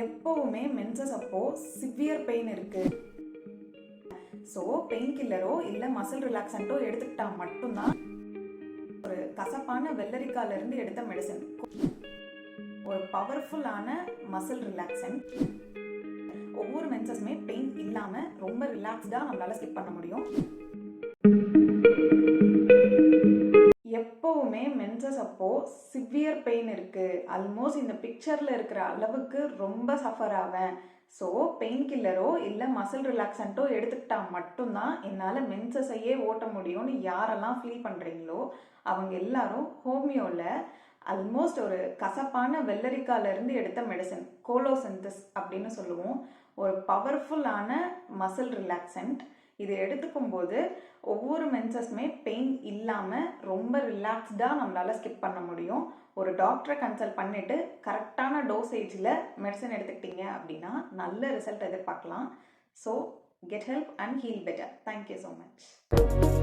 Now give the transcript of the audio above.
எப்பவுமே மென்சஸ் அப்போ severe pain இருக்கு. ஸோ பெயின் கில்லரோ இல்லை மசில் ரிலாக்ஸன்ட்டோ எடுத்துக்கிட்டா மட்டும்தான். ஒரு கசப்பான வெள்ளரிக்கால இருந்து எடுத்த மெடிசன் ஒரு பவர்ஃபுல்லான மசில் ரிலாக்ஸன்ட். ஒவ்வொரு மென்சஸுமே பெயின் இல்லாமல் ரொம்ப ரிலாக்ஸ்டாக நம்மளால ஸ்கிப் பண்ண முடியும். எப்பவுமே மென்சஸ் அப்போ சிவியர் பெயின் இருக்கு, ஆல்மோஸ்ட் இந்த பிக்சர்ல இருக்கிற அளவுக்கு ரொம்ப சஃபர் ஆவேன், ஸோ பெயின் கில்லரோ இல்லை மசில் ரிலாக்ஸன்ட்டோ எடுத்துக்கிட்டா மட்டும்தான் என்னால் மென்சஸையே ஓட்ட முடியும்னு யாரெல்லாம் ஃபீல் பண்ணுறீங்களோ அவங்க எல்லாரும் ஹோமியோவில் ஆல்மோஸ்ட் ஒரு கசப்பான வெள்ளரிக்கால இருந்து எடுத்த மெடிசன் கோலோசிந்தஸ் அப்படின்னு சொல்லுவோம். ஒரு பவர்ஃபுல்லான மசில் ரிலாக்ஸன்ட். இது எடுத்துக்கும் போது ஒவ்வொரு மென்சஸுமே பெயின் இல்லாமல் ரொம்ப ரிலாக்ஸ்டாக நம்மளால் ஸ்கிப் பண்ண முடியும். ஒரு டாக்டரை கன்சல்ட் பண்ணிவிட்டு கரெக்டான டோசேஜில் மெடிசன் எடுத்துக்கிட்டீங்க அப்படின்னா நல்ல ரிசல்ட் எதிர்பார்க்கலாம். So get help and heal better. Thank you so much.